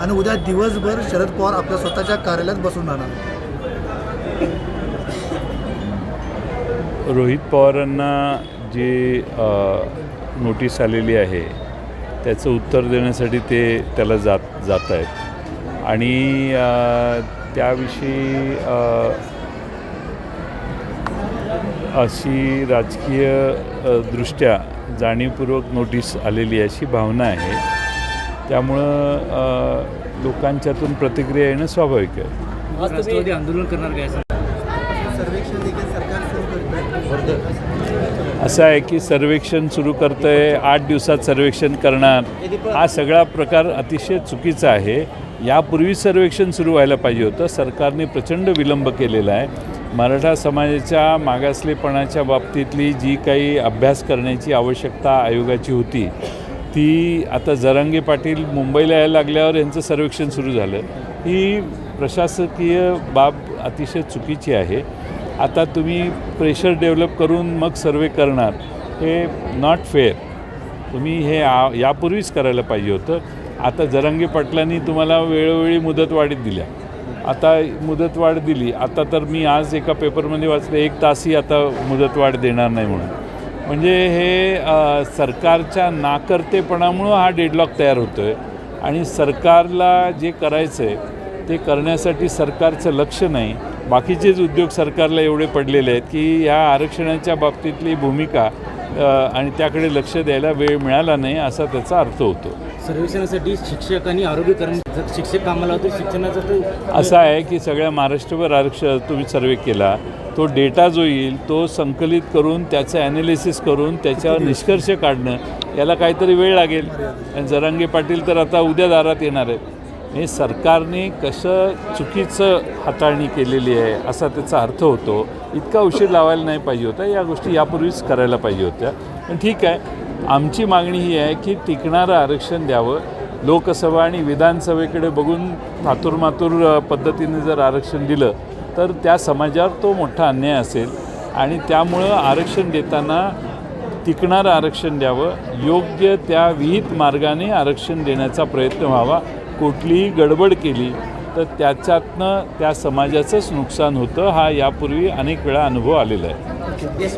आणि उद्या दिवसभर शरद पवार आपल्या स्वतःच्या कार्यालयात बसून राहणार। रोहित पवारांना जी नोटीस आलेली आहे त्याचं उत्तर देण्यासाठी ते त्याला जात आहेत आणि त्याविषयी अशी राजकीय दृष्ट्या जाणीवपूर्वक नोटीस आलेली अशी भावना आहे। त्यामुळं लोकांच्यातून प्रतिक्रिया येणं स्वाभाविक आहे। राष्ट्रवादी आंदोलन करणार काय सर्वेक्षण देखील सरकार सुरू करतं। असं आहे की सर्वेक्षण सुरू करतं आहे, 8 दिवसात सर्वेक्षण करणार, हा सगळा प्रकार अतिशय चुकीचा आहे। यापूर्वी सर्वेक्षण सुरू व्हायला पाहिजे होतं। सरकारने प्रचंड विलंब केलेला आहे। मराठा समाजाच्या मागासलेपणाच्या बाबतीतली जी काही अभ्यास करण्याची आवश्यकता आयोगाची होती ती आता जरांगे पाटील मुंबईला यायला लागल्यावर यांचं सर्वेक्षण सुरू झालं। ही प्रशासकीय बाब अतिशय चुकीची आहे। आता तुम्ही प्रेशर डेव्हलप करून मग सर्वे करणार, हे नॉट फेअर। तुम्ही हे यापूर्वीच करायला पाहिजे होतं। आता जरांगे पाटलांनी तुम्हाला वेळोवेळी मुदतवाढीत दिल्या, आता मुदतवाढ दिली। आता तर मी आज एका पेपरमध्ये वाचलं 1 तासही आता मुदतवाढ देणार नाही म्हणून। म्हणजे हे सरकारच्या नाकर्तेपणामुळं हा डेडलॉक तयार होतो आहे आणि सरकारला जे करायचं आहे ते करण्यासाठी सरकारचं लक्ष नाही। बाकीचेच उद्योग सरकारला एवढे पडलेले आहेत की ह्या आरक्षणाच्या बाबतीतली भूमिका आणि त्याकडे लक्ष द्यायला वेळ मिळाला नाही असा त्याचा अर्थ होतो। सर्वेक्षणासाठी शिक्षक आणि आरोग्यकरण शिक्षक कामाला होते, शिक्षणाचं असं आहे की सगळ्या महाराष्ट्रभर आरक्षण तुम्ही सर्वे केला, तो डेटा जो येईल तो संकलित करून त्याचं ॲनालिसिस करून त्याच्यावर निष्कर्ष काढणं याला काहीतरी वेळ लागेल। आणि जरांगे पाटील तर आता उद्या दारात येणार आहेत। हे सरकारने कसं चुकीचं हाताळणी केलेली आहे असा त्याचा अर्थ होतो। इतका उशीर लावायला नाही पाहिजे होता, या गोष्टी यापूर्वीच करायला पाहिजे होत्या। पण ठीक आहे, आमची मागणी ही आहे की टिकणारं आरक्षण द्यावं। लोकसभा आणि विधानसभेकडे बघून थातूरमातूर पद्धतीने जर आरक्षण दिलं तर त्या समाजावर तो मोठा अन्याय असेल आणि त्यामुळं आरक्षण देताना टिकणारं आरक्षण द्यावं, योग्य त्या विहित मार्गाने आरक्षण देण्याचा प्रयत्न व्हावा। कुठलीही गडबड केली तर त्याच्यातनं त्या समाजाचंच नुकसान होतं, हा यापूर्वी अनेक वेळा अनुभव आलेला आहे।